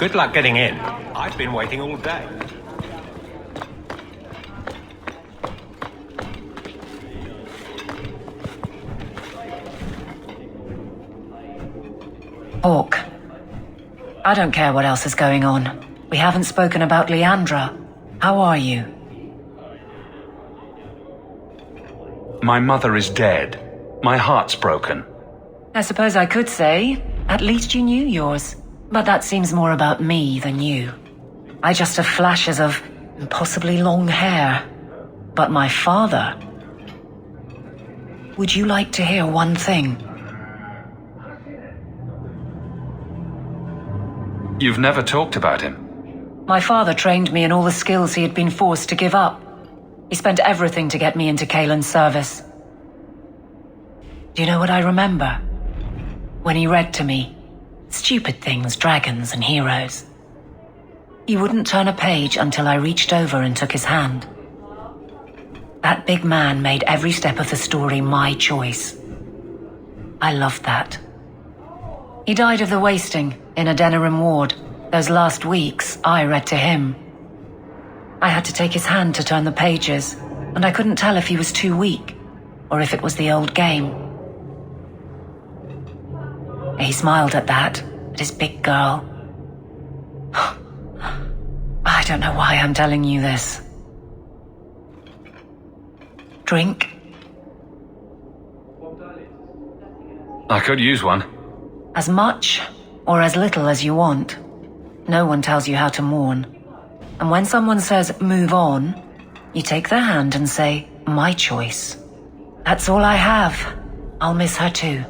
Good luck getting in. I've been waiting all day. Hawk. I don't care what else is going on. We haven't spoken about Leandra. How are you? My mother is dead. My heart's broken. I suppose I could say, at least you knew yours. But that seems more about me than you. I just have flashes of impossibly long hair. But my father... Would you like to hear one thing? You've never talked about him. My father trained me in all the skills he had been forced to give up. He spent everything to get me into Kaelin's service. Do you know what I remember? When he read to me, stupid things, dragons and heroes. He wouldn't turn a page until I reached over and took his hand. That big man made every step of the story my choice. I loved that. He died of the wasting in a Denerim ward. Those last weeks, I read to him. I had to take his hand to turn the pages, and I couldn't tell if he was too weak, or if it was the old game. He smiled at that, at his big girl. I don't know why I'm telling you this. Drink? I could use one. As much or as little as you want. No one tells you how to mourn. And when someone says, move on, you take their hand and say, my choice. That's all I have. I'll miss her too.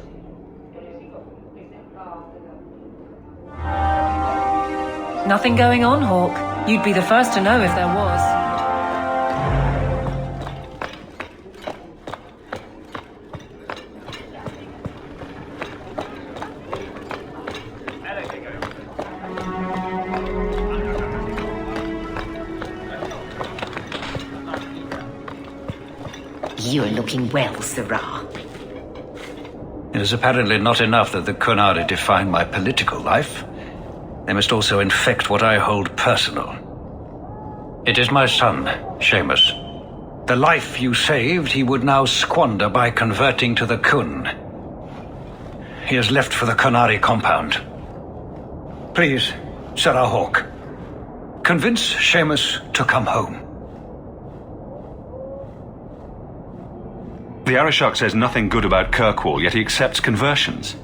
Nothing going on, Hawk. You'd be the first to know if there was. You're looking well, Sirrah. It is apparently not enough that the Kunari define my political life. They must also infect what I hold personal. It is my son, Seamus. The life you saved, he would now squander by converting to the Kun. He has left for the Kunari compound. Please, Sirrah Hawk, convince Seamus to come home. The Arishok says nothing good about Kirkwall, yet he accepts conversions.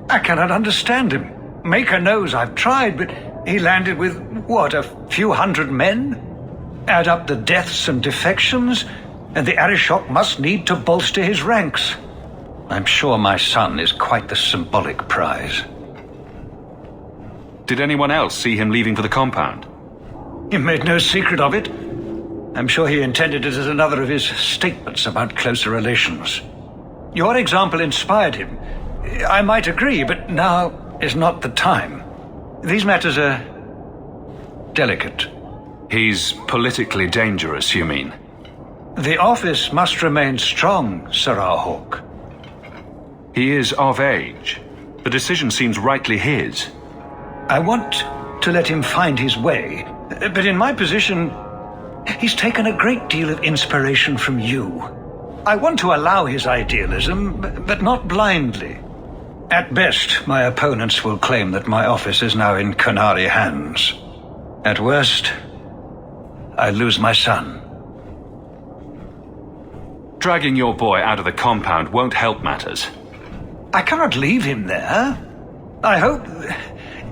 I cannot understand him. Maker knows I've tried, but he landed with, what, a few hundred men? Add up the deaths and defections, and the Arishok must need to bolster his ranks. I'm sure my son is quite the symbolic prize. Did anyone else see him leaving for the compound? He made no secret of it. I'm sure he intended it as another of his statements about closer relations. Your example inspired him. I might agree, but now is not the time. These matters are delicate. He's politically dangerous, you mean? The office must remain strong, Sirrah Hawk. He is of age. The decision seems rightly his. I want to let him find his way, but in my position, he's taken a great deal of inspiration from you. I want to allow his idealism, but not blindly. At best, my opponents will claim that my office is now in Kunari hands. At worst, I lose my son. Dragging your boy out of the compound won't help matters. I cannot leave him there. I hope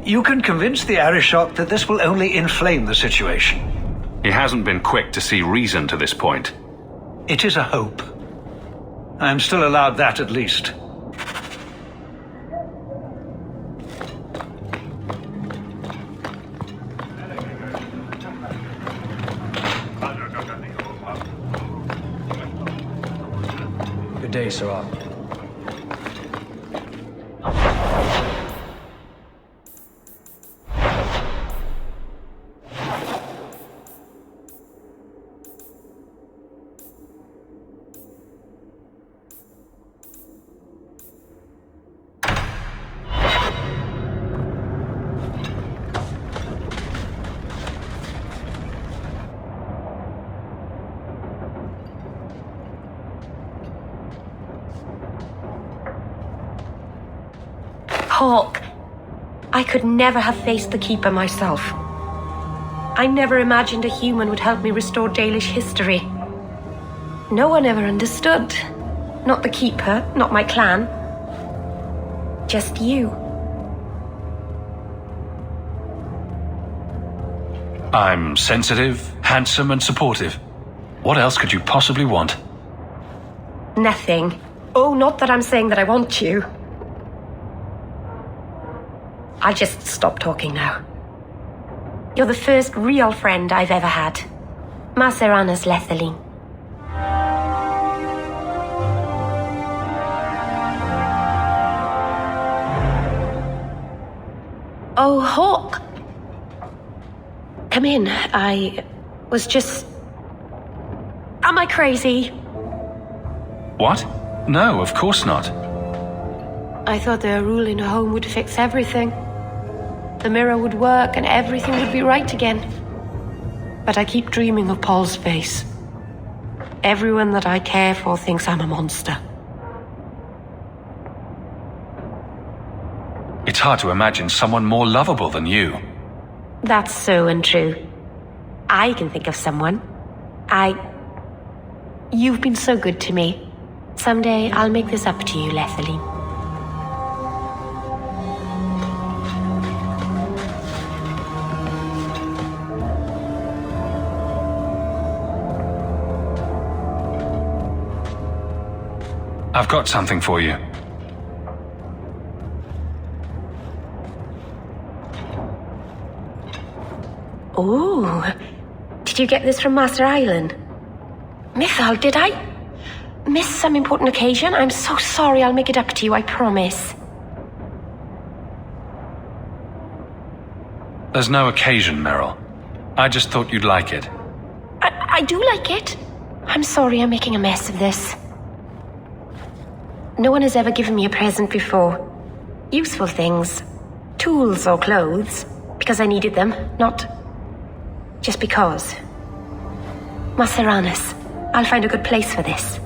you can convince the Arishok that this will only inflame the situation. He hasn't been quick to see reason to this point. It is a hope. I am still allowed that at least. Good day, Sirrah. Hawk, I could never have faced the Keeper myself. I never imagined a human would help me restore Dalish history. No one ever understood. Not the Keeper, not my clan. Just you. I'm sensitive, handsome, and supportive. What else could you possibly want? Nothing. Oh, not that I'm saying that I want you. I'll just stop talking now. You're the first real friend I've ever had. Maseranas Lethalin. Oh, Hawk. Come in. I was just... Am I crazy? What? No, of course not. I thought their rule in a home would fix everything. The mirror would work and everything would be right again. But I keep dreaming of Paul's face. Everyone that I care for thinks I'm a monster. It's hard to imagine someone more lovable than you. That's so untrue. I can think of someone. You've been so good to me. Someday I'll make this up to you, Lethalin. I've got something for you. Ooh. Did you get this from Master Island? Mythal, did I miss some important occasion? I'm so sorry. I'll make it up to you, I promise. There's no occasion, Meryl. I just thought you'd like it. I do like it. I'm sorry I'm making a mess of this. No one has ever given me a present before. Useful things. Tools or clothes. Because I needed them, not just because. Maseranas, I'll find a good place for this.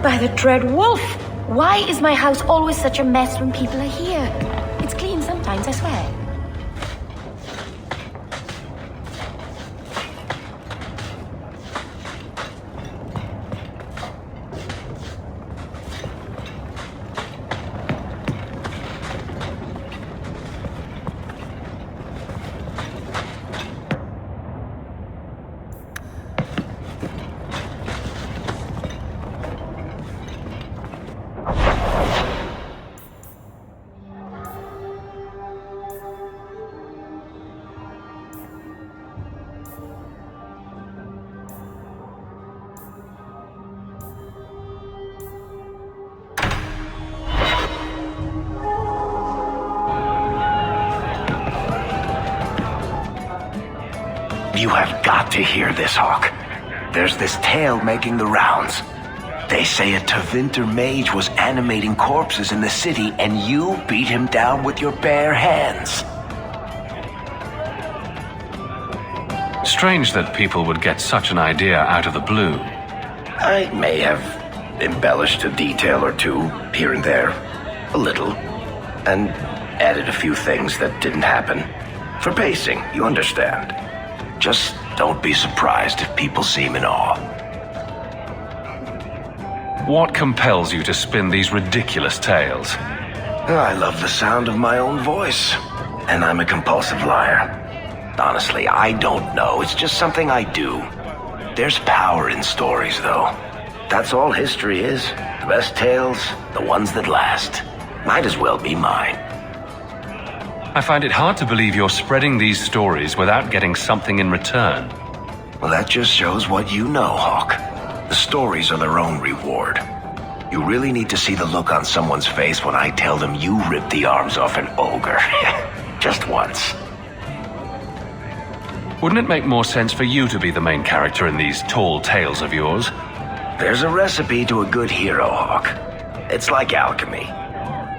By the dread wolf! Why is my house always such a mess when people are here? It's clean sometimes, I swear. You have got to hear this, Hawk. There's this tale making the rounds. They say a Tevinter mage was animating corpses in the city and you beat him down with your bare hands. Strange that people would get such an idea out of the blue. I may have embellished a detail or two, here and there. A little. And added a few things that didn't happen. For pacing, you understand. Just don't be surprised if people seem in awe. What compels you to spin these ridiculous tales? I love the sound of my own voice. And I'm a compulsive liar. Honestly, I don't know. It's just something I do. There's power in stories, though. That's all history is. The best tales, the ones that last. Might as well be mine. I find it hard to believe you're spreading these stories without getting something in return. Well, that just shows what you know, Hawk. The stories are their own reward. You really need to see the look on someone's face when I tell them you ripped the arms off an ogre. Just once. Wouldn't it make more sense for you to be the main character in these tall tales of yours? There's a recipe to a good hero, Hawk. It's like alchemy.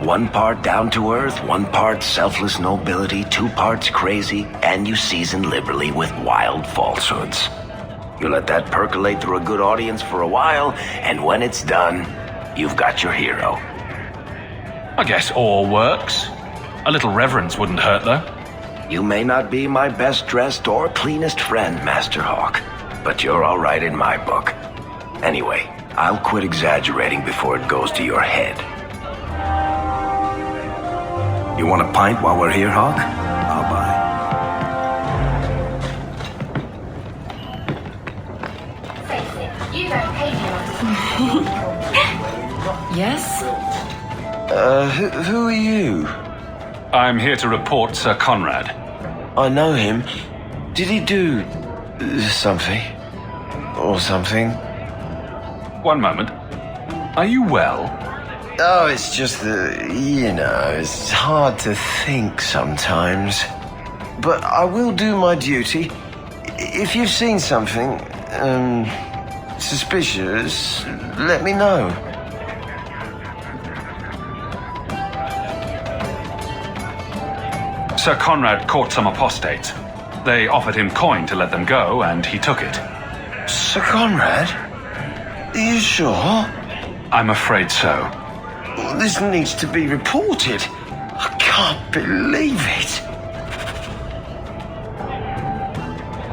1 part down to earth, 1 part selfless nobility, 2 parts crazy, and you season liberally with wild falsehoods. You let that percolate through a good audience for a while, and when it's done, you've got your hero. I guess all works. A little reverence wouldn't hurt, though. You may not be my best dressed or cleanest friend, Master Hawk, but you're all right in my book. Anyway, I'll quit exaggerating before it goes to your head. You want a pint while we're here, Hawk? I'll buy. You don't pay me Yes? Who are you? I'm here to report Sir Conrad. I know him. Did he do something? Or something? One moment. Are you well? Oh, it's just that, it's hard to think sometimes. But I will do my duty. If you've seen something, suspicious, let me know. Sir Conrad caught some apostates. They offered him coin to let them go, and he took it. Sir Conrad? Are you sure? I'm afraid so. This needs to be reported. I can't believe it.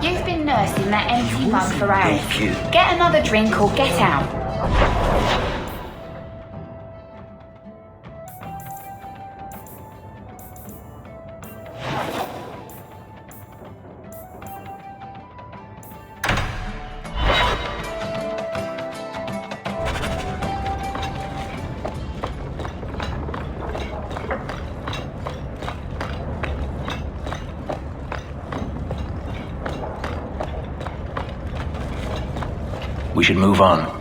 You've been nursing that empty mug for hours. Thank you. Get another drink or get out. We should move on.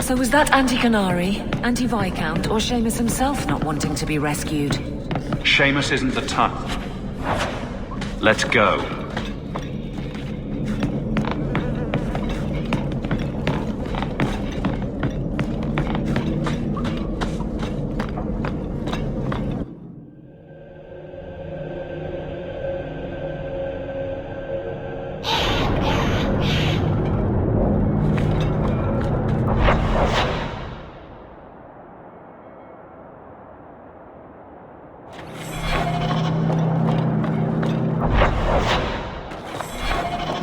So was that Anti-Canary, Anti-Viscount, or Seamus himself not wanting to be rescued? Seamus isn't the type. Let's go.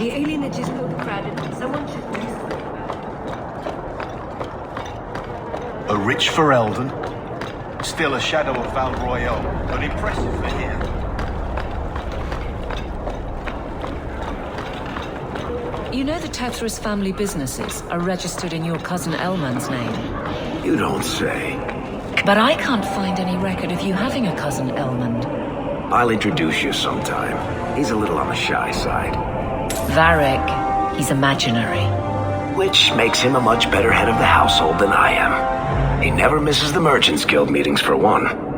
The alienage is overcrowded. Someone should do something about A rich for Eldon, still a shadow of Val Royale, but impressive for here. You know the Tethras family businesses are registered in your cousin Elman's name. You don't say. But I can't find any record of you having a cousin Elmond. I'll introduce you sometime. He's a little on the shy side. Varric, he's imaginary. Which makes him a much better head of the household than I am. He never misses the Merchants Guild meetings for one.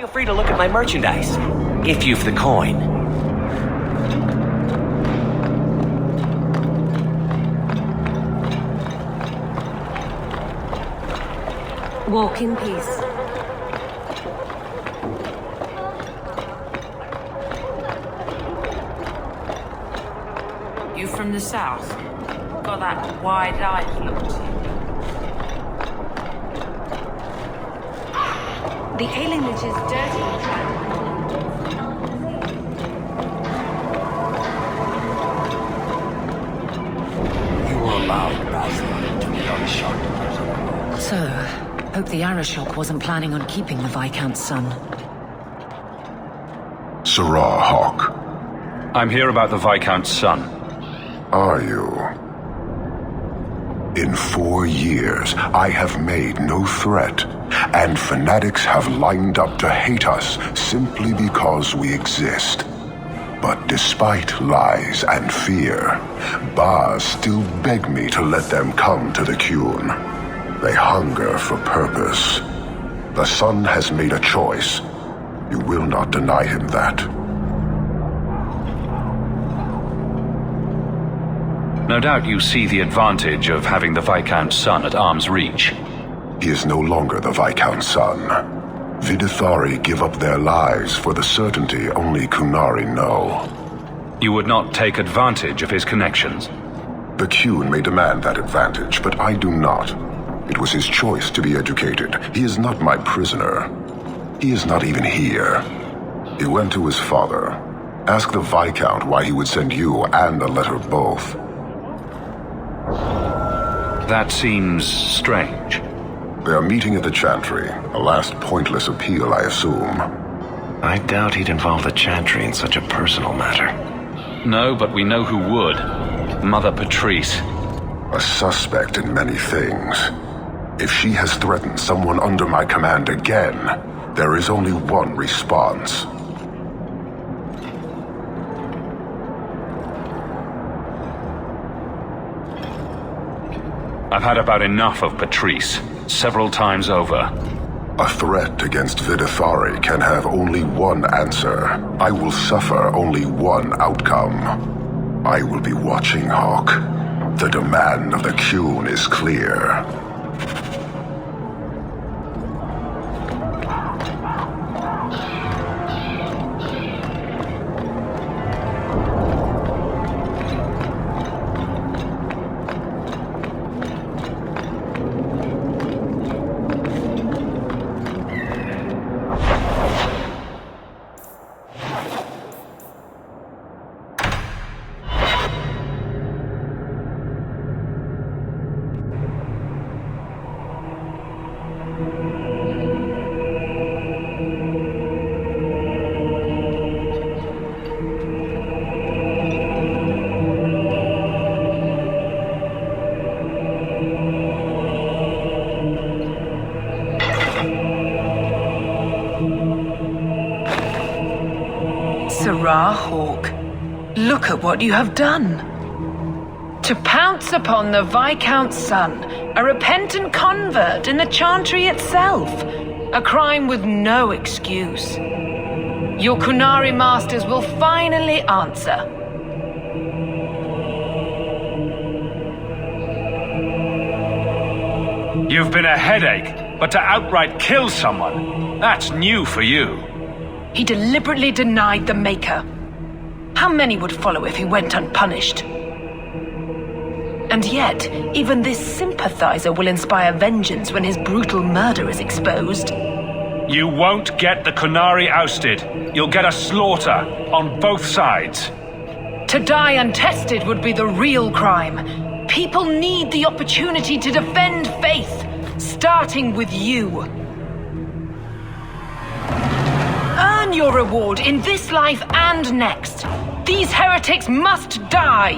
Feel free to look at my merchandise, if you've the coin. Walk in peace. You from the south? Got that wide-eyed look to you. The alienage is dirty and tragic. You were allowed, Basil, to be unsharp. So, hope the Arishok wasn't planning on keeping the Viscount's son. Sirrah Hawk. I'm here about the Viscount's son. Are you? In 4 years, I have made no threat, and fanatics have lined up to hate us simply because we exist. But despite lies and fear, Baz still beg me to let them come to the Qun. They hunger for purpose. The son has made a choice. You will not deny him that. No doubt you see the advantage of having the Viscount's son at arm's reach. He is no longer the Viscount's son. Vidithari give up their lives for the certainty only Kunari know. You would not take advantage of his connections? The Qun may demand that advantage, but I do not. It was his choice to be educated. He is not my prisoner. He is not even here. He went to his father. Ask the Viscount why he would send you and a letter both. That seems strange. They are meeting at the Chantry. A last pointless appeal, I assume. I doubt he'd involve the Chantry in such a personal matter. No, but we know who would. Mother Patrice. A suspect in many things. If she has threatened someone under my command again, there is only one response. I've had about enough of Patrice, several times over. A threat against Vidithari can have only one answer. I will suffer only one outcome. I will be watching, Hawk. The demand of the Qun is clear. Sirrah Hawk, look at what you have done. To pounce upon the Viscount's son, a repentant convert in the Chantry itself, a crime with no excuse. Your Kunari masters will finally answer. You've been a headache, but to outright kill someone, that's new for you. He deliberately denied the Maker. How many would follow if he went unpunished? And yet, even this sympathizer will inspire vengeance when his brutal murder is exposed. You won't get the Kunari ousted. You'll get a slaughter on both sides. To die untested would be the real crime. People need the opportunity to defend faith, starting with you. Earn your reward in this life and next. These heretics must die.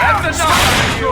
That's enough of you!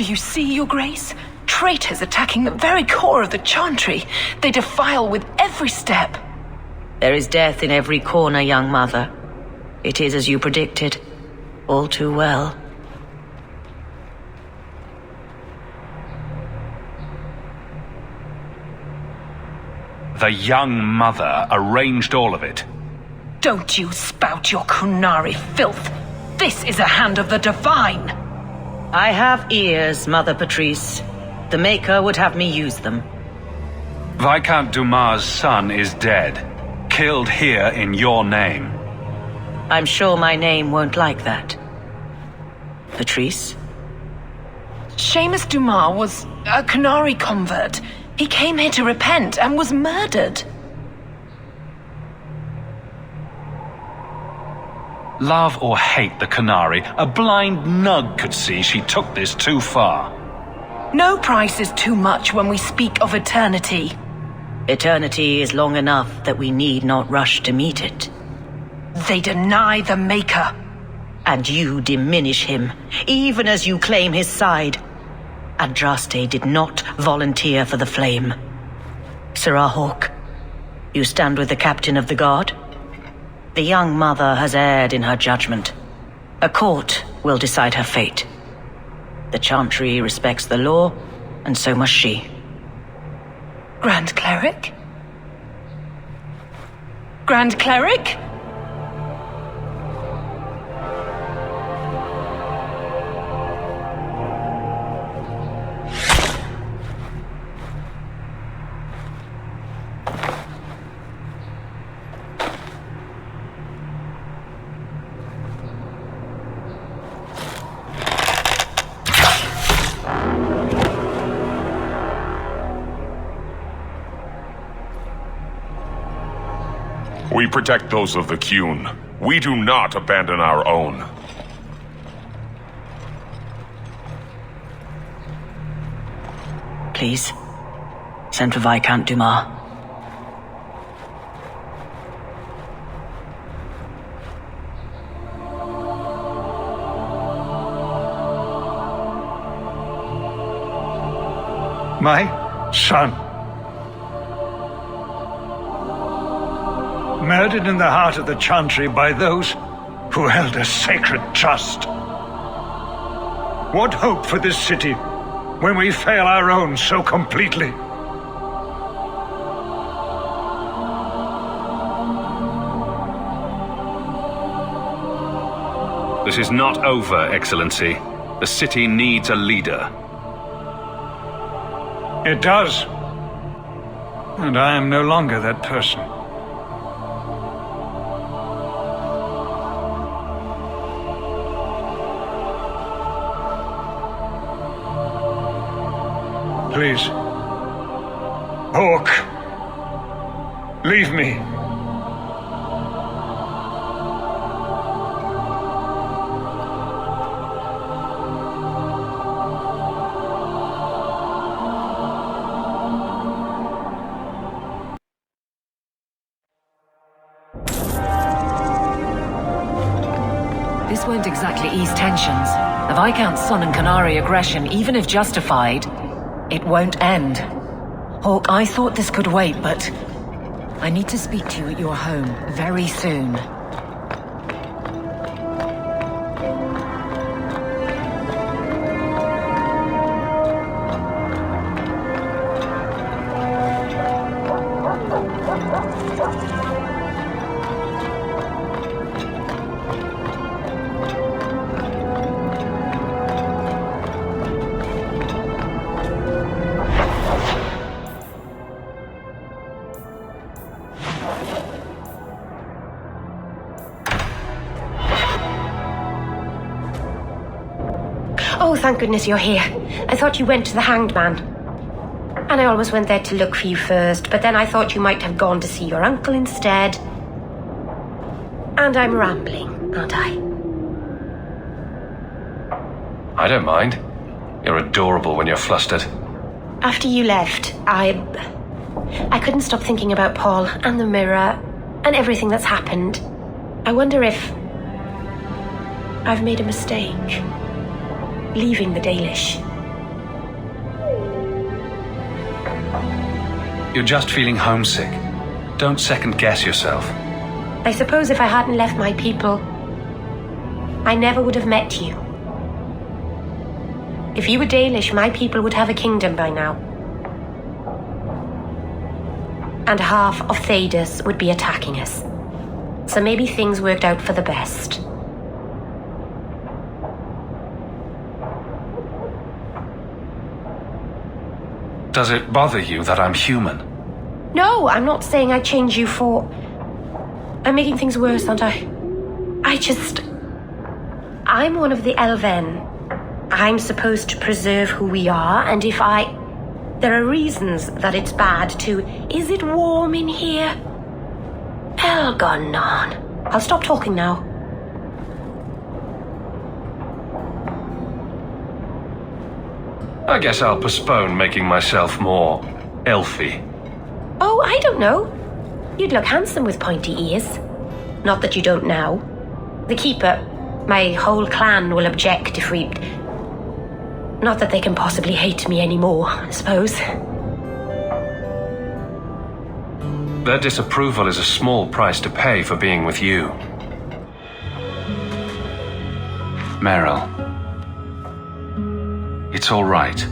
Do you see, Your Grace? Traitors attacking the very core of the Chantry. They defile with every step. There is death in every corner, young mother. It is as you predicted. All too well. The young mother arranged all of it. Don't you spout your Kunari filth. This is a hand of the divine. I have ears, Mother Patrice. The Maker would have me use them. Viscount Dumas' son is dead. Killed here in your name. I'm sure my name won't like that. Patrice? Seamus Dumas was a Kunari convert. He came here to repent and was murdered. Love or hate the Kunari, a blind nug could see she took this too far. No price is too much when we speak of eternity. Eternity is long enough that we need not rush to meet it. They deny the Maker. And you diminish him, even as you claim his side. Andraste did not volunteer for the flame. Sirrah Hawke, you stand with the captain of the guard? The young mother has erred in her judgment. A court will decide her fate. The Chantry respects the law, and so must she. Grand Cleric? Grand Cleric? We protect those of the Qun. We do not abandon our own. Please, send for Viscount Dumas. My son. Murdered in the heart of the Chantry by those who held a sacred trust. What hope for this city when we fail our own so completely? This is not over, Excellency. The city needs a leader. It does. And I am no longer that person. Please. Hawke. Leave me. This won't exactly ease tensions. The Viscount's son and Kunari aggression, even if justified, it won't end. Hawke, I thought this could wait, but I need to speak to you at your home very soon. Oh, thank goodness you're here. I thought you went to the Hanged Man. And I always went there to look for you first, but then I thought you might have gone to see your uncle instead. And I'm rambling, aren't I? I don't mind. You're adorable when you're flustered. After you left, I couldn't stop thinking about Paul and the mirror and everything that's happened. I wonder if I've made a mistake leaving the Dalish. You're just feeling homesick. Don't second-guess yourself. I suppose if I hadn't left my people, I never would have met you. If you were Dalish, my people would have a kingdom by now. And half of Thedas would be attacking us. So maybe things worked out for the best. Does it bother you that I'm human? No, I'm not saying I change you for... I'm making things worse, aren't I? I'm one of the Elven. I'm supposed to preserve who we are, and if I... There are reasons that it's bad to... Is it warm in here? Elgonon. I'll stop talking now. I guess I'll postpone making myself more elfy. Oh, I don't know. You'd look handsome with pointy ears. Not that you don't now. The Keeper, my whole clan will object if we... Not that they can possibly hate me anymore, I suppose. Their disapproval is a small price to pay for being with you. Meryl. It's all right.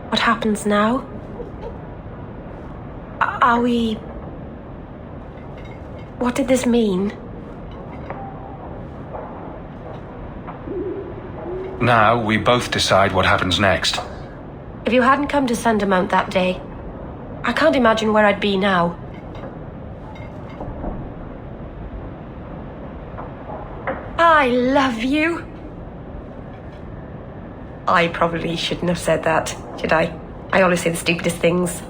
What happens now? Are we... What did this mean? Now we both decide what happens next. If you hadn't come to Sundermount that day, I can't imagine where I'd be now. I love you. I probably shouldn't have said that, should I? I always say the stupidest things.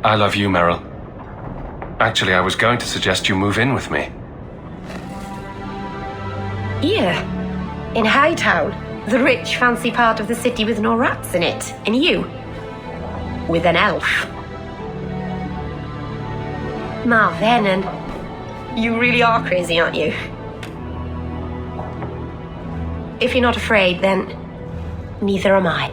I love you, Meryl. Actually, I was going to suggest you move in with me. Here, in Hightown, the rich, fancy part of the city with no rats in it. And you, with an elf. Marvenon, you really are crazy, aren't you? If you're not afraid, then neither am I.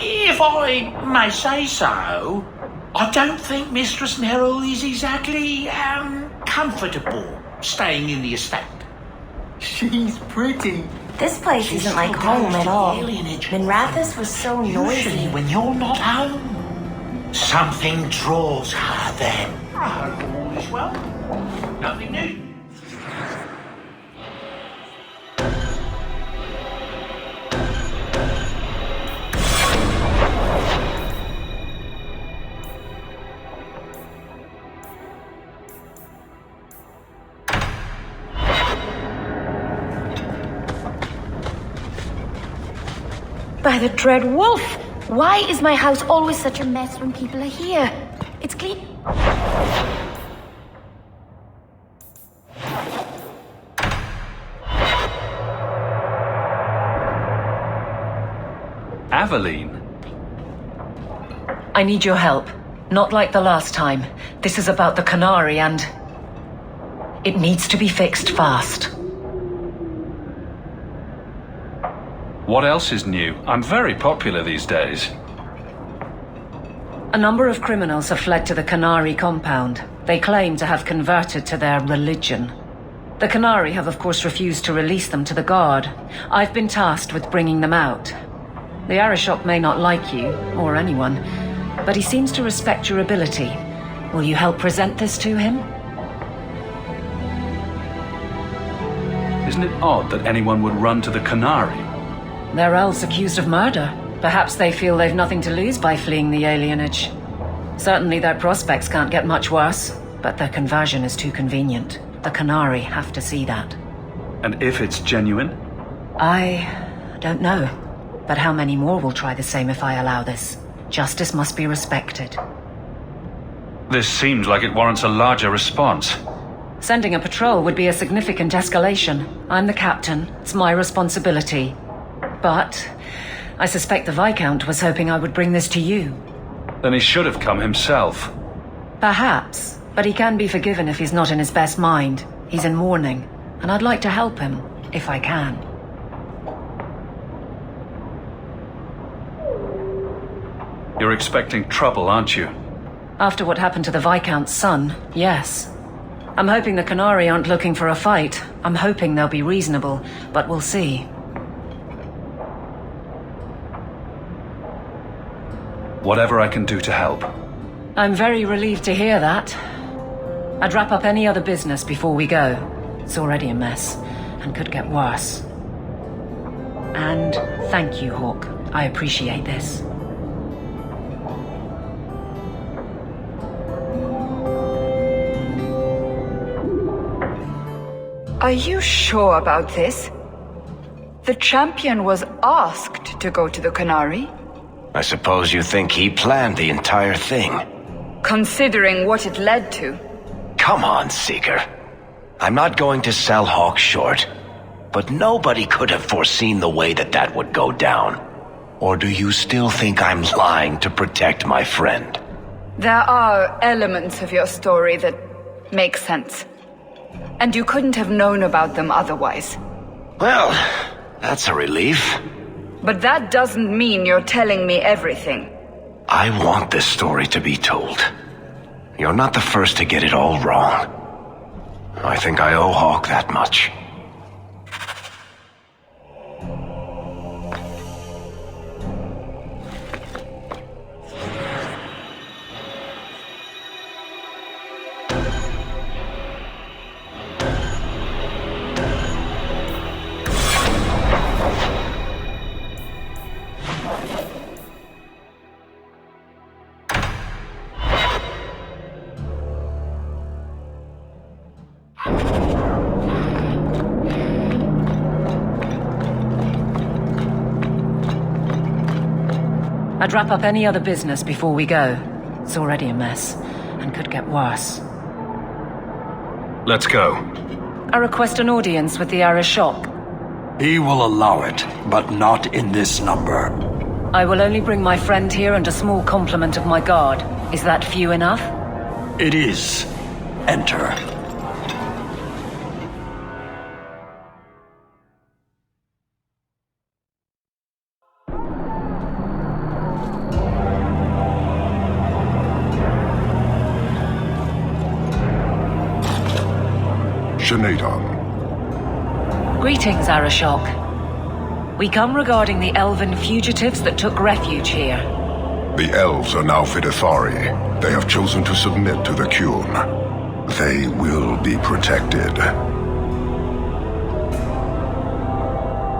If I may say so, I don't think Mistress Meryl is exactly, comfortable staying in the estate. She's pretty. This place isn't like home at all. Minrathous was so noisy. Usually when you're not home, something draws her then. I hope all is well. Nothing new. By the dread wolf! Why is my house always such a mess when people are here? It's clean. Aveline? I need your help. Not like the last time. This is about the Canary and... It needs to be fixed fast. What else is new? I'm very popular these days. A number of criminals have fled to the Canary compound. They claim to have converted to their religion. The Canary have of course refused to release them to the guard. I've been tasked with bringing them out. The Arishok may not like you, or anyone, but he seems to respect your ability. Will you help present this to him? Isn't it odd that anyone would run to the Canary? They're elves accused of murder. Perhaps they feel they've nothing to lose by fleeing the alienage. Certainly their prospects can't get much worse, but their conversion is too convenient. The Canary have to see that. And if it's genuine? I don't know. But how many more will try the same if I allow this? Justice must be respected. This seems like it warrants a larger response. Sending a patrol would be a significant escalation. I'm the captain. It's my responsibility. But I suspect the Viscount was hoping I would bring this to you. Then he should have come himself. Perhaps, but he can be forgiven if he's not in his best mind. He's in mourning, and I'd like to help him, if I can. You're expecting trouble, aren't you? After what happened to the Viscount's son, yes. I'm hoping the Canary aren't looking for a fight. I'm hoping they'll be reasonable, but we'll see. Whatever I can do to help. I'm very relieved to hear that. I'd wrap up any other business before we go. It's already a mess, and could get worse. And thank you, Hawk. I appreciate this. Are you sure about this? The champion was asked to go to the Canary. I suppose you think he planned the entire thing. Considering what it led to. Come on, Seeker. I'm not going to sell Hawk short, but nobody could have foreseen the way that would go down. Or do you still think I'm lying to protect my friend? There are elements of your story that make sense. And you couldn't have known about them otherwise. Well, that's a relief. But that doesn't mean you're telling me everything. I want this story to be told. You're not the first to get it all wrong. I think I owe Hawk that much. I'd wrap up any other business before we go. It's already a mess, and could get worse. Let's go. I request an audience with the Arishok. He will allow it, but not in this number. I will only bring my friend here and a small complement of my guard. Is that few enough? It is. Enter. Greetings, Arishok. We come regarding the elven fugitives that took refuge here. The elves are now Vidithari. They have chosen to submit to the Qun. They will be protected.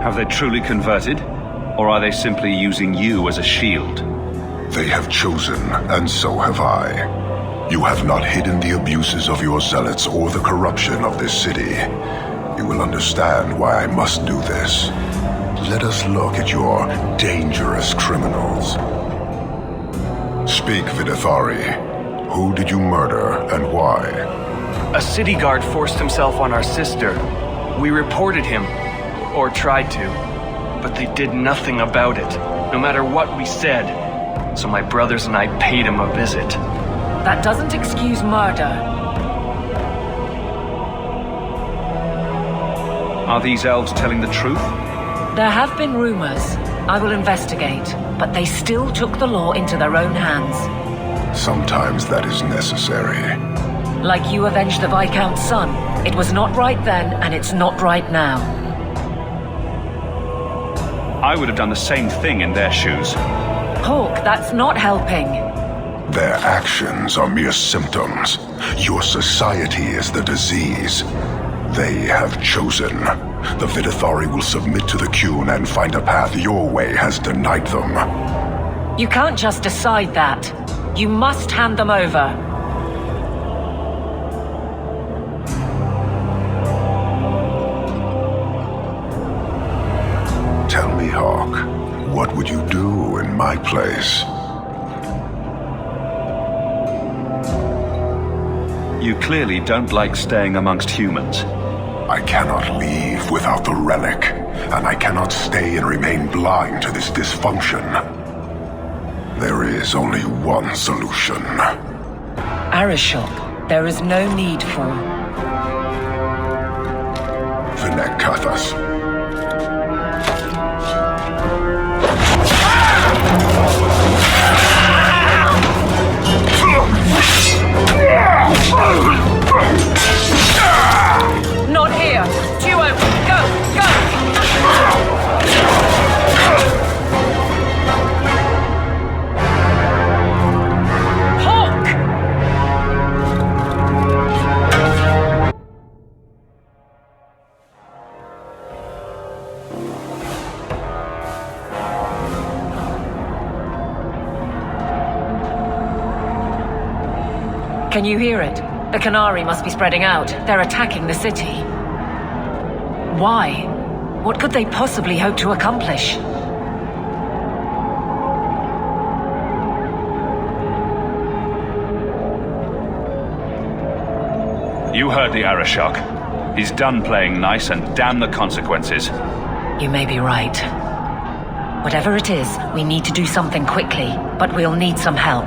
Have they truly converted? Or are they simply using you as a shield? They have chosen, and so have I. You have not hidden the abuses of your zealots or the corruption of this city. You will understand why I must do this. Let us look at your dangerous criminals. Speak, Vidithari. Who did you murder and why? A city guard forced himself on our sister. We reported him, or tried to, but they did nothing about it, no matter what we said. So my brothers and I paid him a visit. That doesn't excuse murder. Are these elves telling the truth? There have been rumors. I will investigate, but they still took the law into their own hands. Sometimes that is necessary. Like you avenged the Viscount's son. It was not right then, and it's not right now. I would have done the same thing in their shoes. Hawk, that's not helping. Their actions are mere symptoms. Your society is the disease. They have chosen. The Vidithari will submit to the Qun and find a path your way has denied them. You can't just decide that. You must hand them over. Tell me, Hawk, what would you do in my place? You clearly don't like staying amongst humans. I cannot leave without the relic, and I cannot stay and remain blind to this dysfunction. There is only one solution. Arishok, there is no need for... Vinekathas. Not here! Duo, go! Go! Hawk! Can you hear it? The Qunari must be spreading out. They're attacking the city. Why? What could they possibly hope to accomplish? You heard the Arishok. He's done playing nice and damn the consequences. You may be right. Whatever it is, we need to do something quickly, but we'll need some help.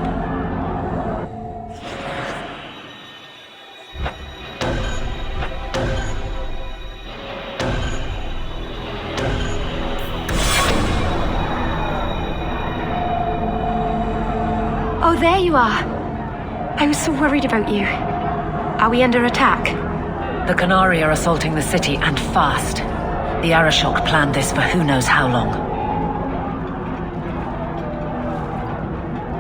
Oh, there you are. I was so worried about you. Are we under attack? The Qunari are assaulting the city, and fast. The Arishok planned this for who knows how long.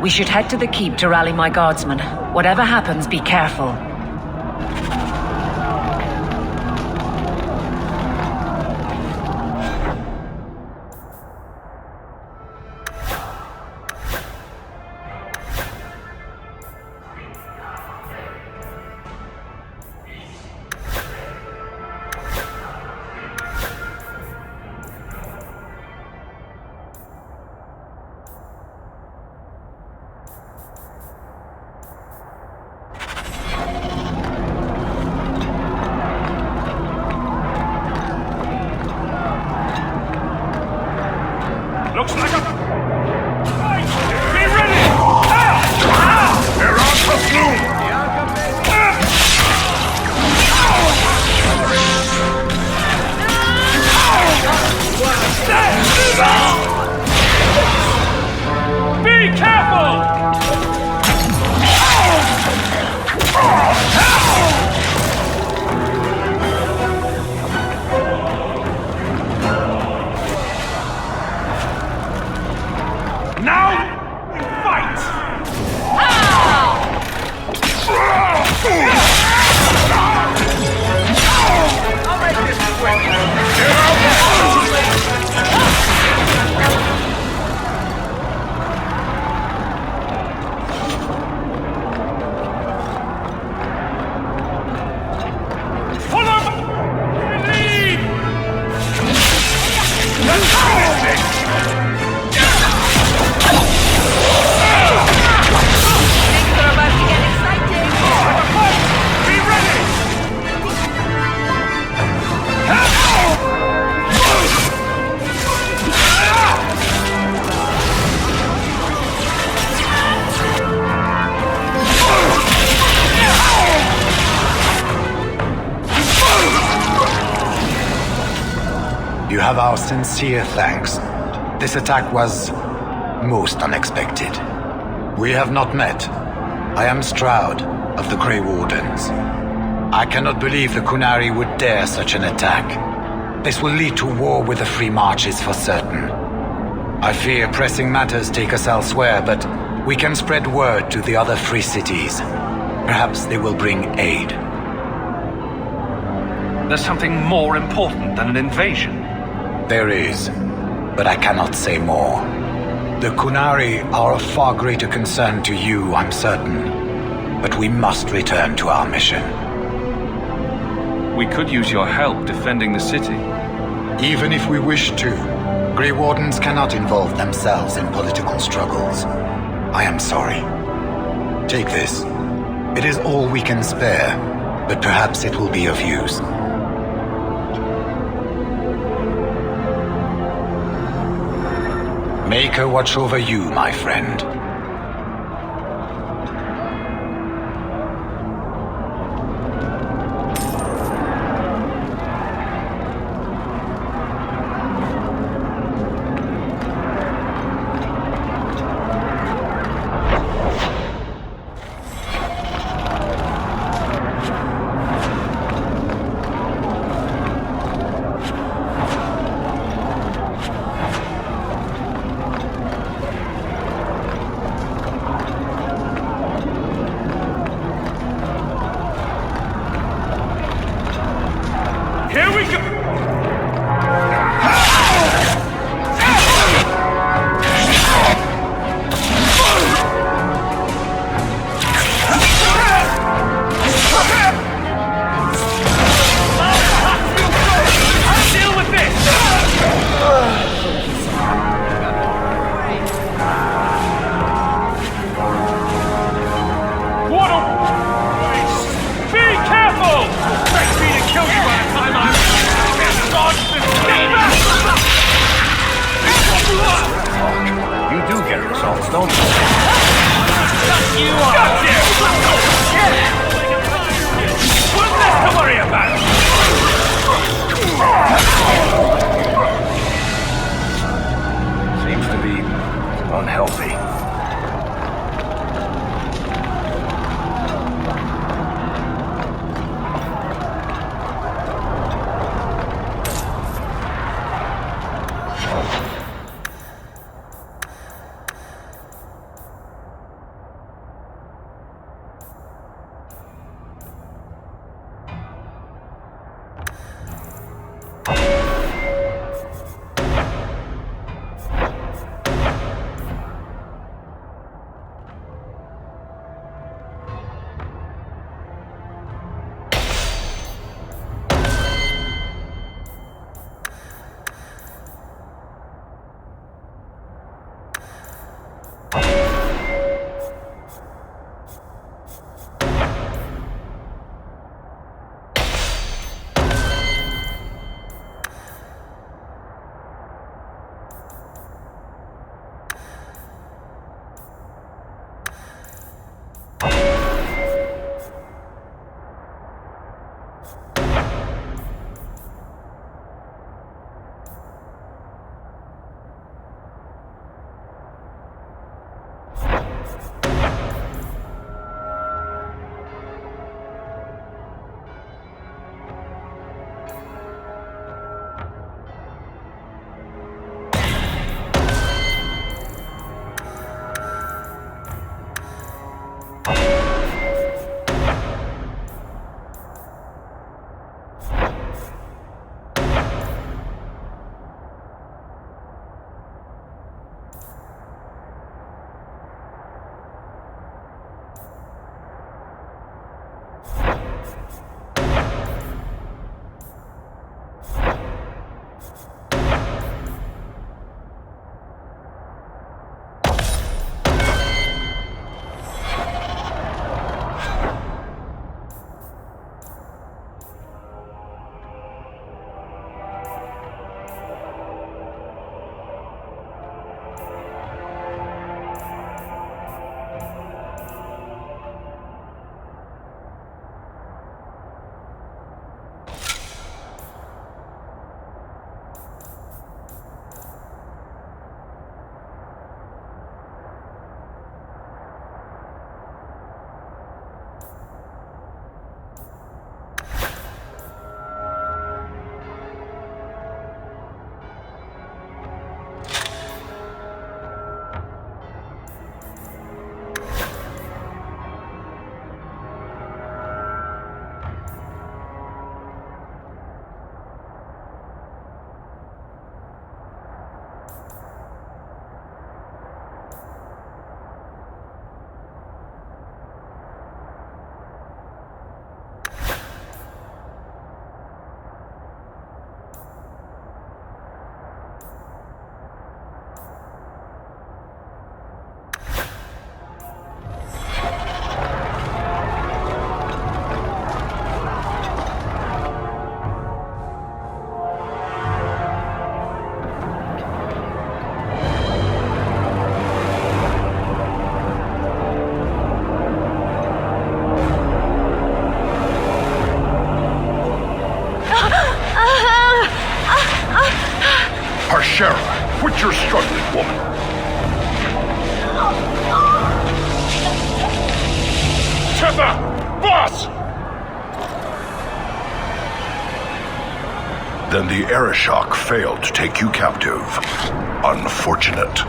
We should head to the keep to rally my guardsmen. Whatever happens, be careful. Looks like a... Be ready! They're on the flume! Be careful! Now, fight! I'll make this quick. You have our sincere thanks. This attack was most unexpected. We have not met. I am Stroud of the Grey Wardens. I cannot believe the Qunari would dare such an attack. This will lead to war with the Free Marches for certain. I fear pressing matters take us elsewhere, but we can spread word to the other free cities. Perhaps they will bring aid. There's something more important than an invasion. There is, but I cannot say more. The Qunari are of far greater concern to you, I'm certain. But we must return to our mission. We could use your help defending the city. Even if we wish to, Grey Wardens cannot involve themselves in political struggles. I am sorry. Take this. It is all we can spare, but perhaps it will be of use. Make her watch over you, my friend. Then the Arishok failed to take you captive. Unfortunate.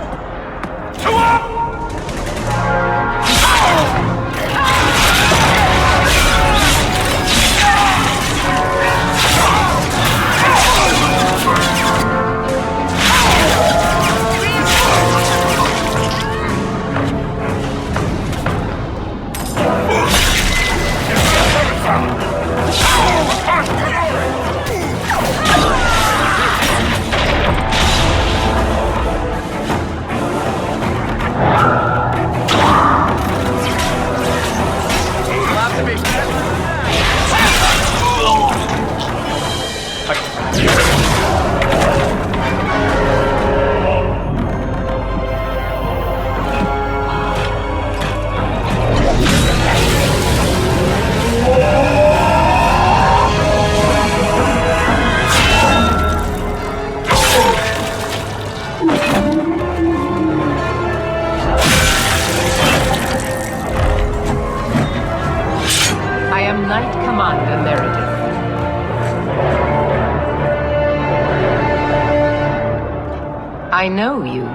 I know you.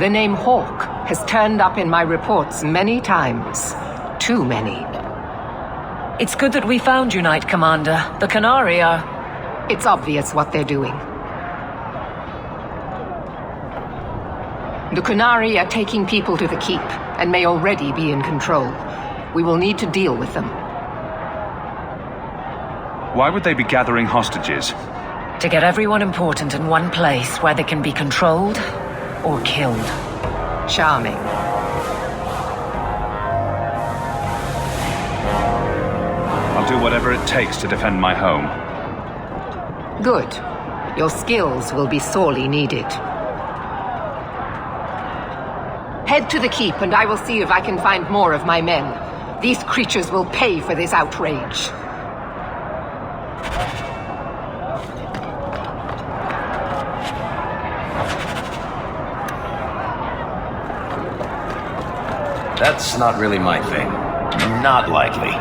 The name Hawk has turned up in my reports many times. Too many. It's good that we found you, Knight Commander. The Qunari are... It's obvious what they're doing. The Qunari are taking people to the Keep, and may already be in control. We will need to deal with them. Why would they be gathering hostages? To get everyone important in one place where they can be controlled or killed. Charming. I'll do whatever it takes to defend my home. Good. Your skills will be sorely needed. Head to the Keep and I will see if I can find more of my men. These creatures will pay for this outrage. That's not really my thing. Not likely.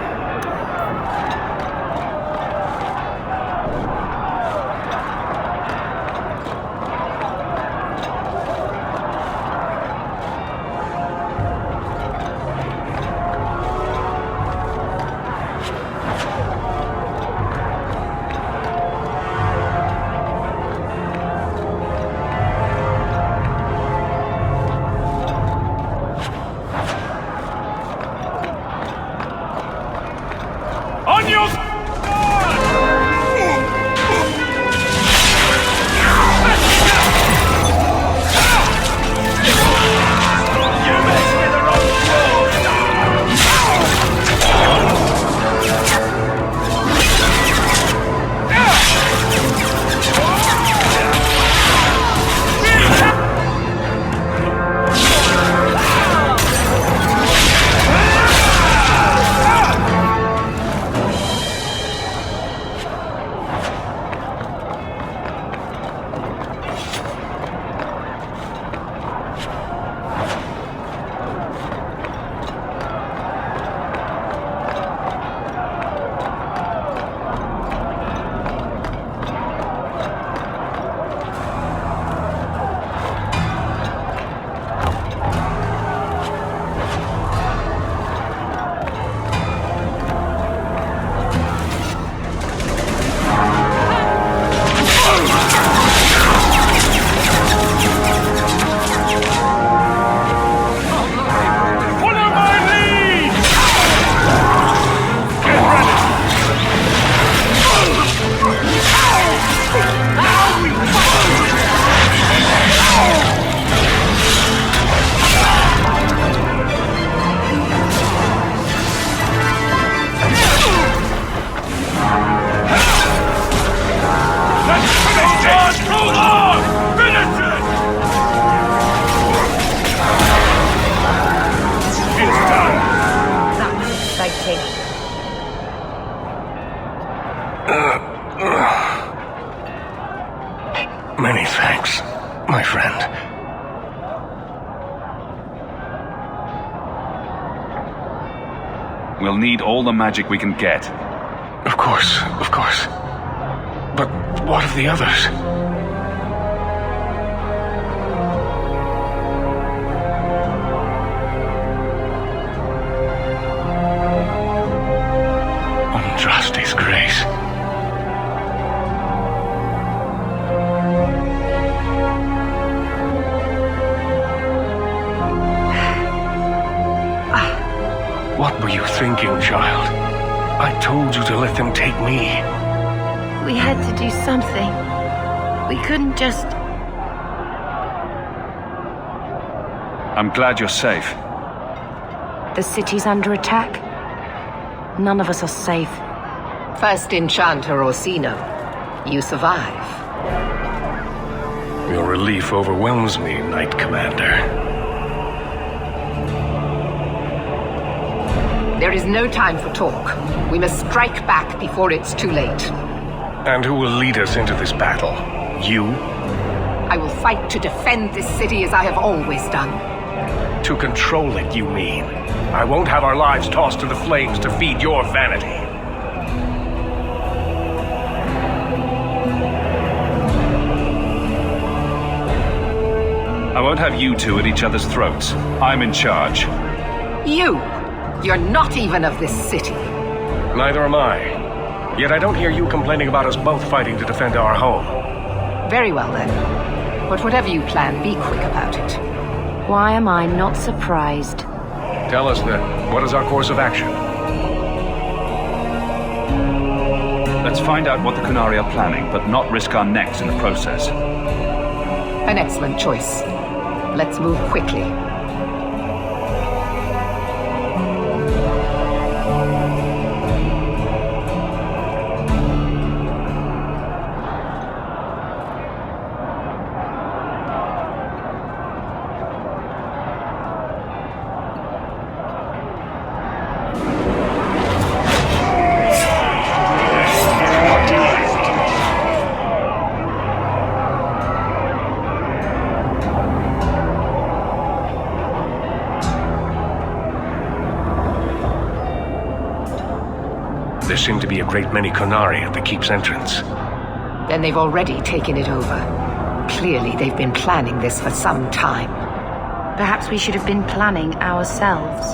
Many thanks, my friend. We'll need all the magic we can get. Of course, of course. What of the others? Andraste's grace. What were you thinking, child? I told you to let them take me. We had to do something. We couldn't just... I'm glad you're safe. The city's under attack. None of us are safe. First Enchanter Orsino, you survive. Your relief overwhelms me, Knight Commander. There is no time for talk. We must strike back before it's too late. And who will lead us into this battle? You? I will fight to defend this city as I have always done. To control it, you mean? I won't have our lives tossed to the flames to feed your vanity. I won't have you two at each other's throats. I'm in charge. You're not even of this city. Neither am I. Yet I don't hear you complaining about us both fighting to defend our home. Very well then. But whatever you plan, be quick about it. Why am I not surprised? Tell us then, what is our course of action? Let's find out what the Qunari are planning, but not risk our necks in the process. An excellent choice. Let's move quickly. There seem to be a great many Qunari at the keep's entrance. Then they've already taken it over. Clearly, they've been planning this for some time. Perhaps we should have been planning ourselves.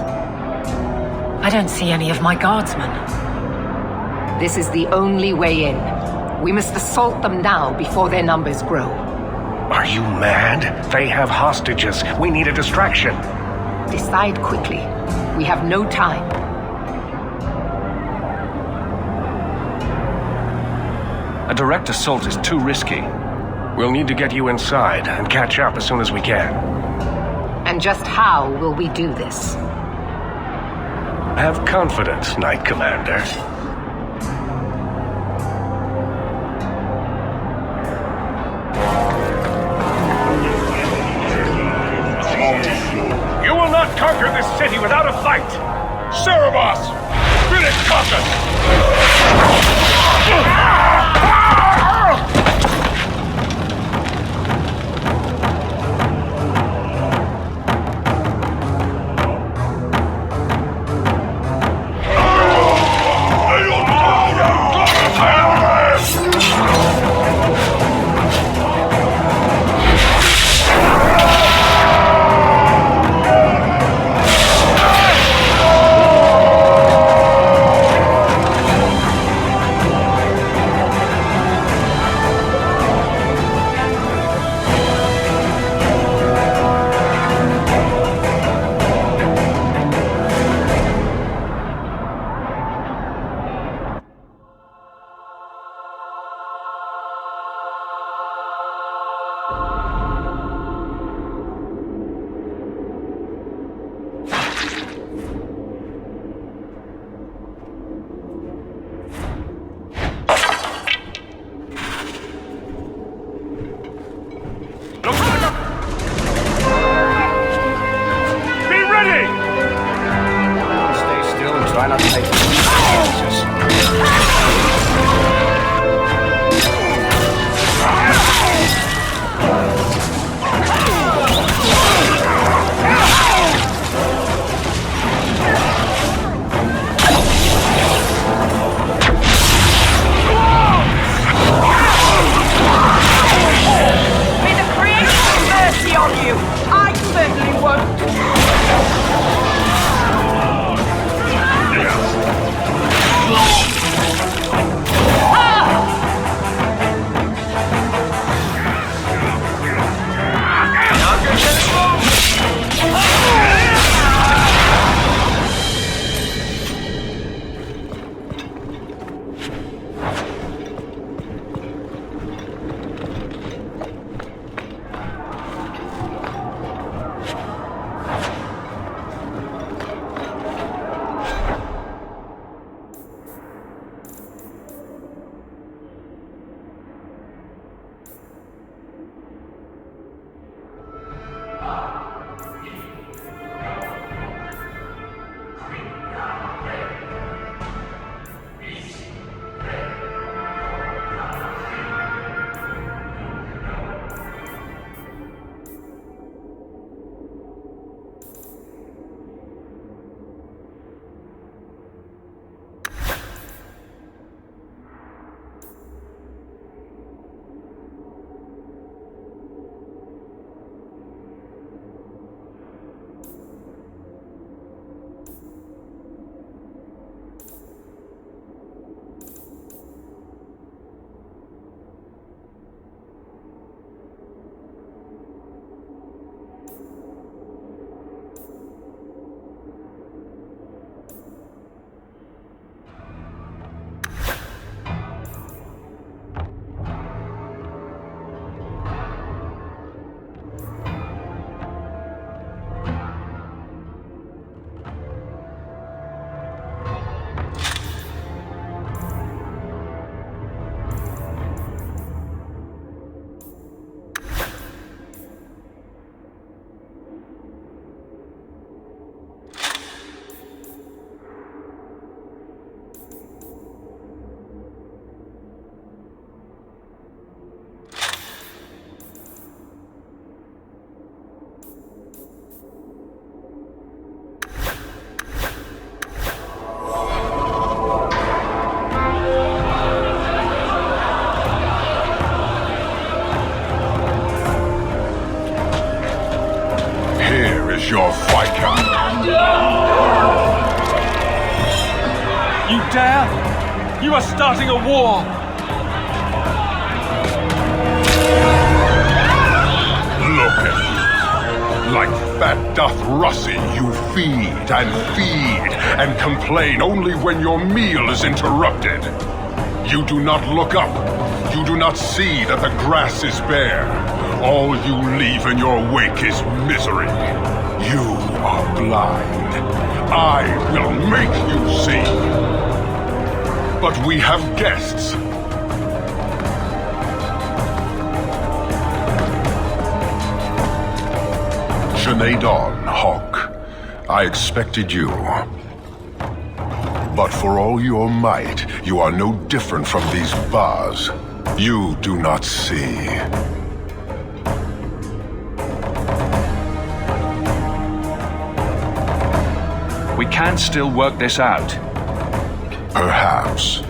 I don't see any of my guardsmen. This is the only way in. We must assault them now before their numbers grow. Are you mad? They have hostages. We need a distraction. Decide quickly. We have no time. A direct assault is too risky. We'll need to get you inside and catch up as soon as we can. And just how will we do this? Have confidence, Knight Commander. You will not conquer this city without a fight! Cerebos! Spirit Caucus! certainly won't. Your fighter. You dare? You are starting a war! Look at you. Like fat doth Russie, you feed and complain only when your meal is interrupted. You do not look up. You do not see that the grass is bare. All you leave in your wake is misery. You are blind. I will make you see. But we have guests. Sinead Dawn, Hawk. I expected you. But for all your might, you are no different from these bars. You do not see. We can still work this out. Perhaps.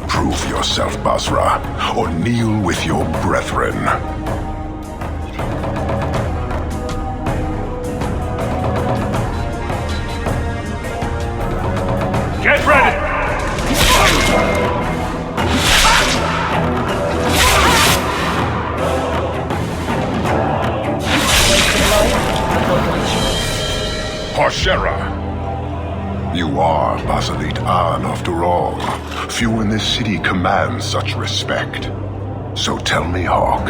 Prove yourself, Basra, or kneel with your brethren. Get ready! Harshera! You are Basalit An, after all. Few in this city command such respect. So tell me, Hawk,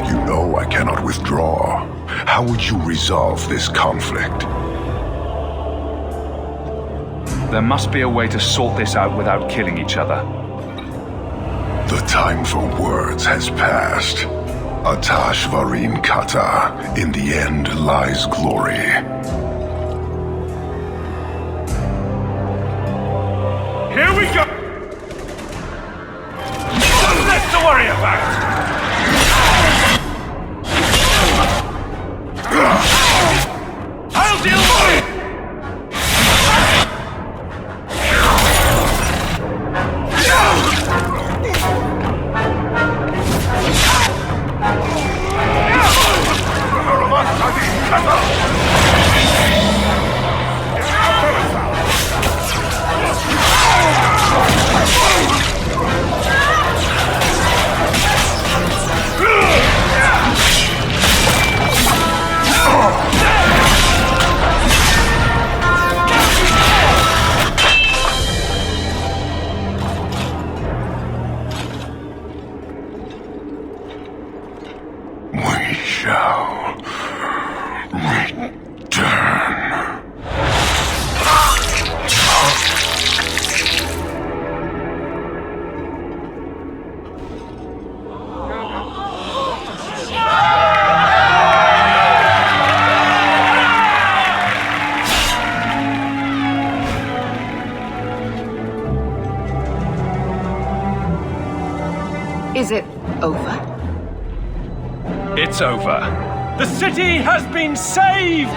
you know I cannot withdraw. How would you resolve this conflict? There must be a way to sort this out without killing each other. The time for words has passed. Atash Varin Kata, in the end lies glory. Here we go! What's left to worry about? I'll deal with it! Is it over? It's over. The city has been saved!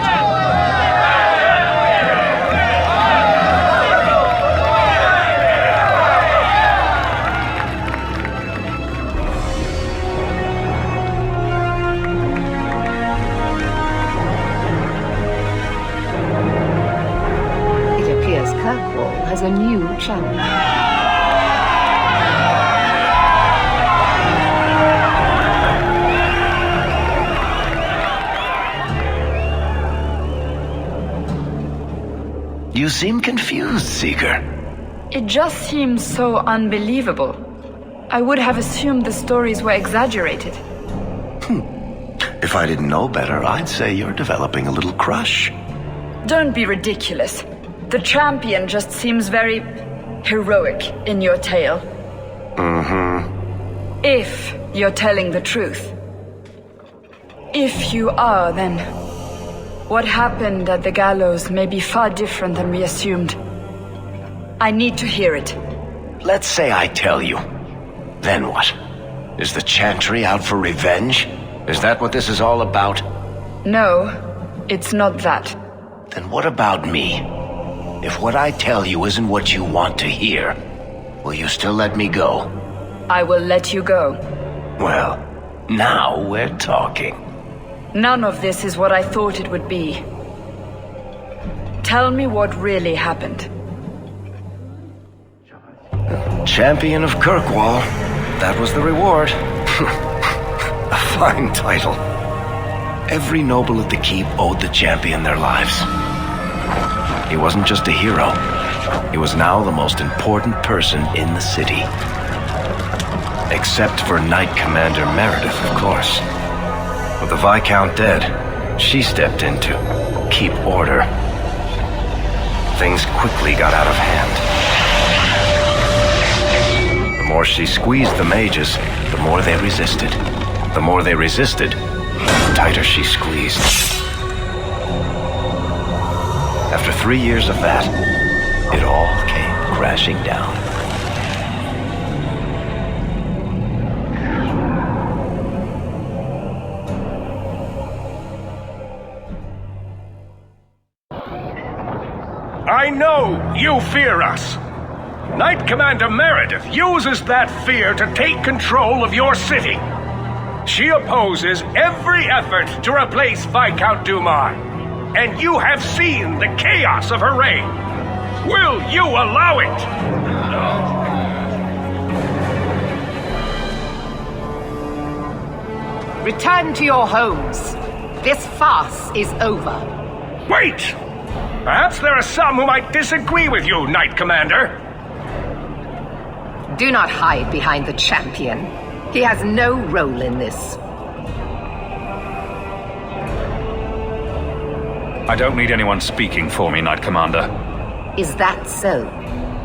It appears Kirkwall has a new champion. You seem confused, Seeker. It just seems so unbelievable. I would have assumed the stories were exaggerated. If I didn't know better, I'd say you're developing a little crush. Don't be ridiculous. The champion just seems very heroic in your tale. Mm-hmm. If you're telling the truth. If you are, then what happened at the gallows may be far different than we assumed. I need to hear it. Let's say I tell you. Then what? Is the Chantry out for revenge? Is that what this is all about? No, it's not that. Then what about me? If what I tell you isn't what you want to hear, will you still let me go? I will let you go. Well, now we're talking. None of this is what I thought it would be. Tell me what really happened. Champion of Kirkwall. That was the reward. A fine title. Every noble at the keep owed the champion their lives. He wasn't just a hero. He was now the most important person in the city. Except for Knight Commander Meredith, of course. With the Viscount dead, she stepped in to keep order. Things quickly got out of hand. The more she squeezed the mages, the more they resisted. The more they resisted, the tighter she squeezed. After 3 years of that, it all came crashing down. I know you fear us. Knight Commander Meredith uses that fear to take control of your city. She opposes every effort to replace Viscount Dumas, and you have seen the chaos of her reign. Will you allow it? Return to your homes. This farce is over. Wait! Perhaps there are some who might disagree with you, Knight Commander. Do not hide behind the champion. He has no role in this. I don't need anyone speaking for me, Knight Commander. Is that so?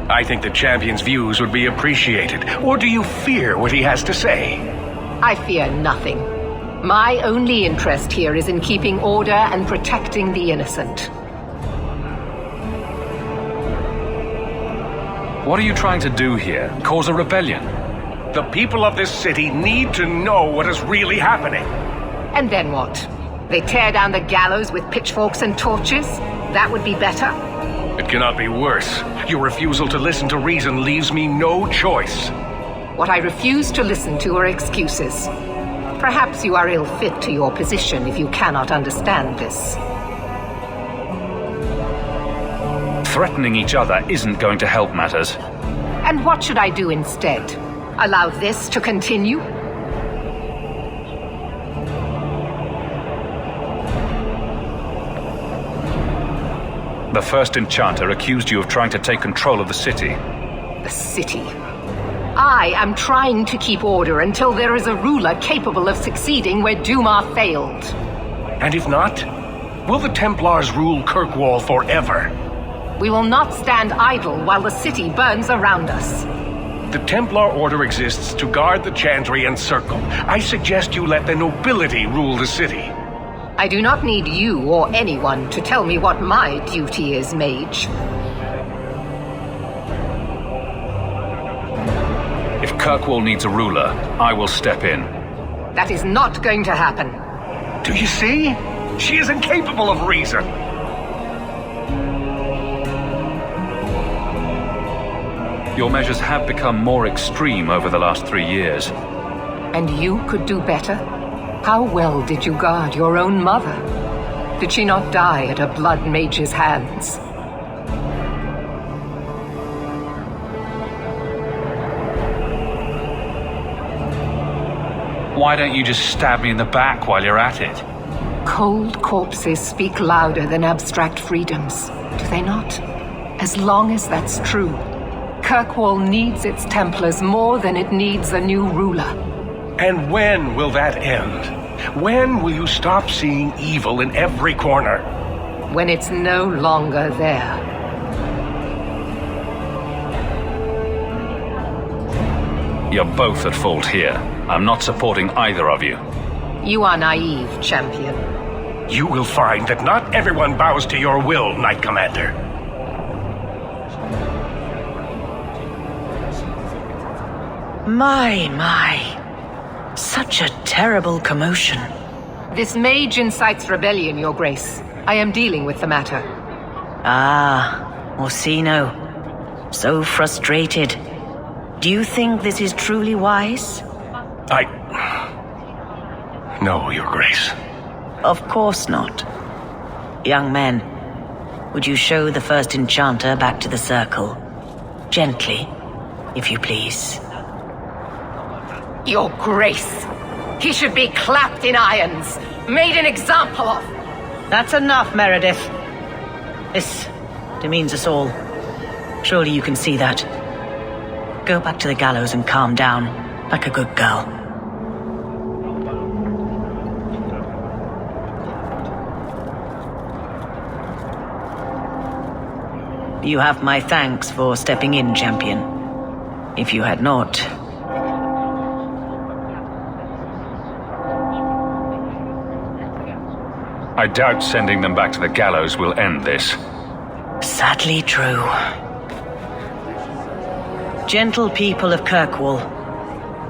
I think the champion's views would be appreciated. Or do you fear what he has to say? I fear nothing. My only interest here is in keeping order and protecting the innocent. What are you trying to do here? Cause a rebellion? The people of this city need to know what is really happening. And then what? They tear down the gallows with pitchforks and torches? That would be better? It cannot be worse. Your refusal to listen to reason leaves me no choice. What I refuse to listen to are excuses. Perhaps you are ill-fit to your position if you cannot understand this. Threatening each other isn't going to help matters. And what should I do instead? Allow this to continue? The first enchanter accused you of trying to take control of the city. The city? I am trying to keep order until there is a ruler capable of succeeding where Dumas failed. And if not? Will the Templars rule Kirkwall forever? We will not stand idle while the city burns around us. The Templar Order exists to guard the Chandrian Circle. I suggest you let the nobility rule the city. I do not need you or anyone to tell me what my duty is, mage. If Kirkwall needs a ruler, I will step in. That is not going to happen. Do you see? She is incapable of reason. Your measures have become more extreme over the last 3 years. And you could do better? How well did you guard your own mother? Did she not die at a blood mage's hands? Why don't you just stab me in the back while you're at it? Cold corpses speak louder than abstract freedoms, do they not? As long as that's true, Kirkwall needs its Templars more than it needs a new ruler. And when will that end? When will you stop seeing evil in every corner? When it's no longer there. You're both at fault here. I'm not supporting either of you. You are naive, champion. You will find that not everyone bows to your will, Knight Commander. My. Such a terrible commotion. This mage incites rebellion, Your Grace. I am dealing with the matter. Ah, Orsino. So frustrated. Do you think this is truly wise? No, Your Grace. Of course not. Young men, would you show the first enchanter back to the circle? Gently, if you please. Your Grace. He should be clapped in irons, made an example of. That's enough, Meredith. This demeans us all. Surely you can see that. Go back to the gallows and calm down, like a good girl. You have my thanks for stepping in, champion. If you had not... I doubt sending them back to the gallows will end this. Sadly true. Gentle people of Kirkwall,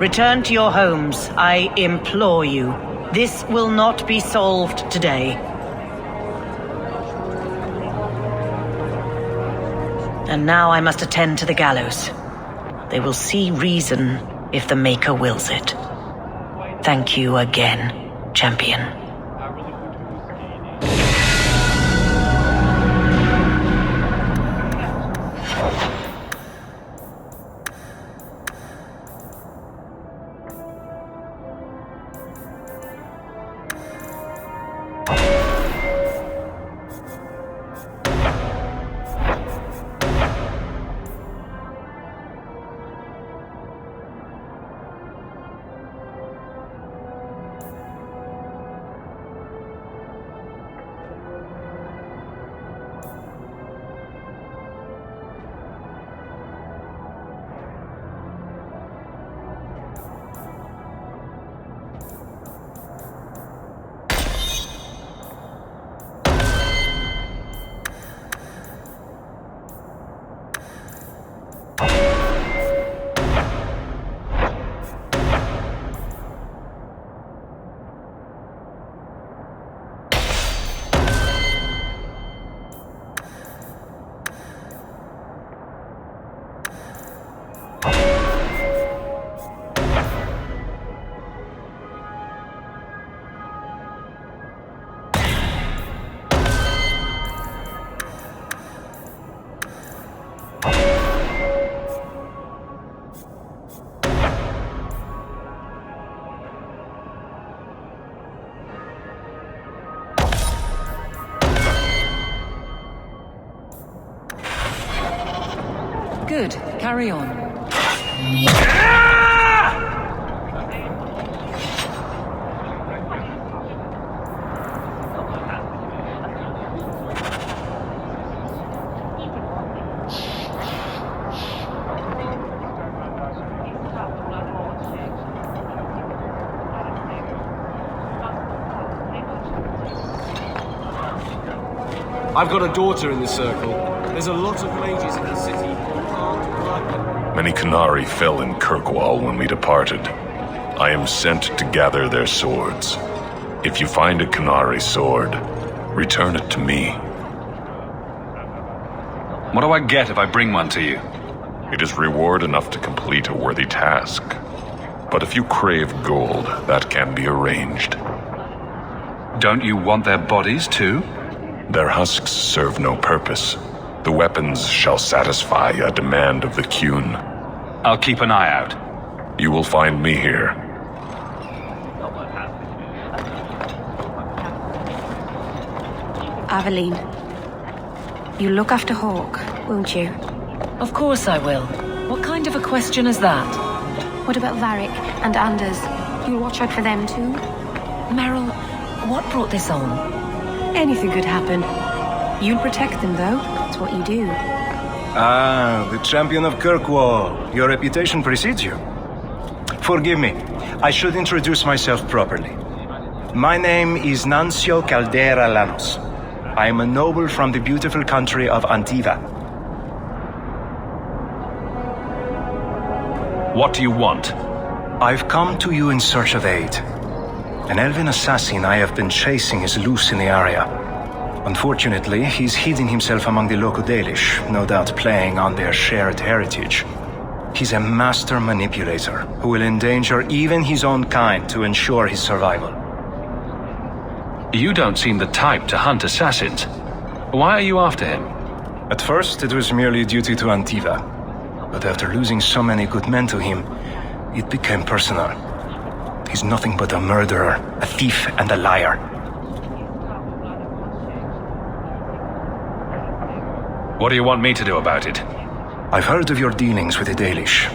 return to your homes, I implore you. This will not be solved today. And now I must attend to the gallows. They will see reason if the Maker wills it. Thank you again, champion. Good. Carry on. I've got a daughter in the circle. There's a lot of mages in the city. Many Qunari fell in Kirkwall when we departed. I am sent to gather their swords. If you find a Qunari sword, return it to me. What do I get if I bring one to you? It is reward enough to complete a worthy task. But if you crave gold, that can be arranged. Don't you want their bodies too? Their husks serve no purpose. The weapons shall satisfy a demand of the Qun. I'll keep an eye out. You will find me here. Aveline, you look after Hawk, won't you? Of course I will. What kind of a question is that? What about Varric and Anders? You'll watch out for them too? Meryl, what brought this on? Anything could happen. You'll protect them, though. It's what you do. Ah, the champion of Kirkwall. Your reputation precedes you. Forgive me. I should introduce myself properly. My name is Nancio Caldera Lanos. I am a noble from the beautiful country of Antiva. What do you want? I've come to you in search of aid. An elven assassin I have been chasing is loose in the area. Unfortunately, he's hidden himself among the local Dalish, no doubt playing on their shared heritage. He's a master manipulator who will endanger even his own kind to ensure his survival. You don't seem the type to hunt assassins. Why are you after him? At first, it was merely duty to Antiva. But after losing so many good men to him, it became personal. He's nothing but a murderer, a thief, and a liar. What do you want me to do about it? I've heard of your dealings with the Dalish.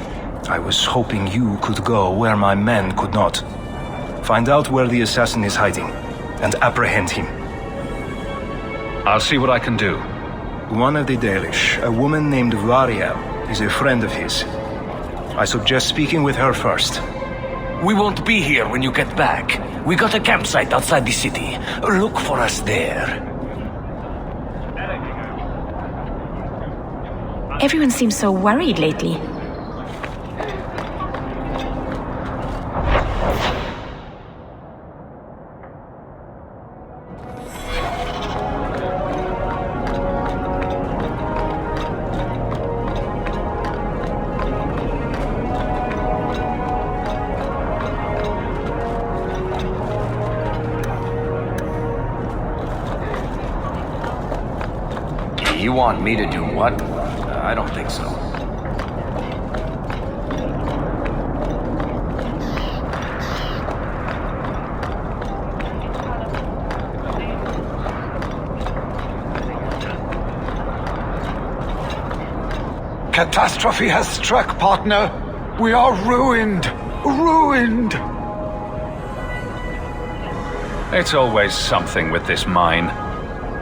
I was hoping you could go where my men could not. Find out where the assassin is hiding, and apprehend him. I'll see what I can do. One of the Dalish, a woman named Variel, is a friend of his. I suggest speaking with her first. We won't be here when you get back. We got a campsite outside the city. Look for us there. Everyone seems so worried lately. You want me to do what? I don't think so. Catastrophe has struck, partner. We are ruined. Ruined. It's always something with this mine.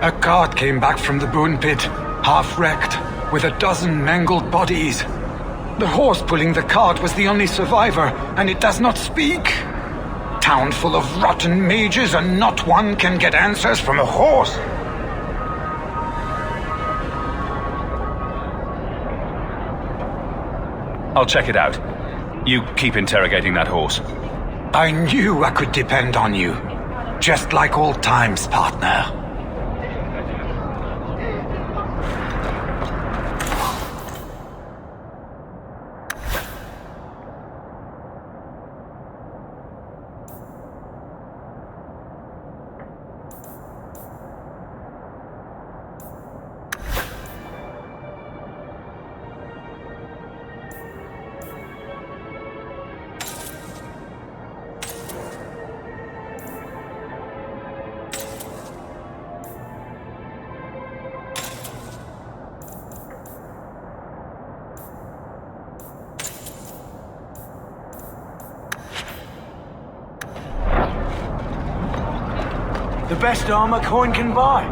A cart came back from the Boon Pit, half-wrecked, with a dozen mangled bodies. The horse pulling the cart was the only survivor, and it does not speak. Town full of rotten mages, and not one can get answers from a horse. I'll check it out. You keep interrogating that horse. I knew I could depend on you. Just like old times, partner. The best armor coin can buy.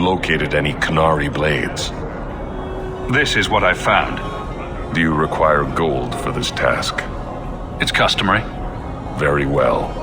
located any Qunari blades? This is what I found. Do you require gold for this task? It's customary. Very well.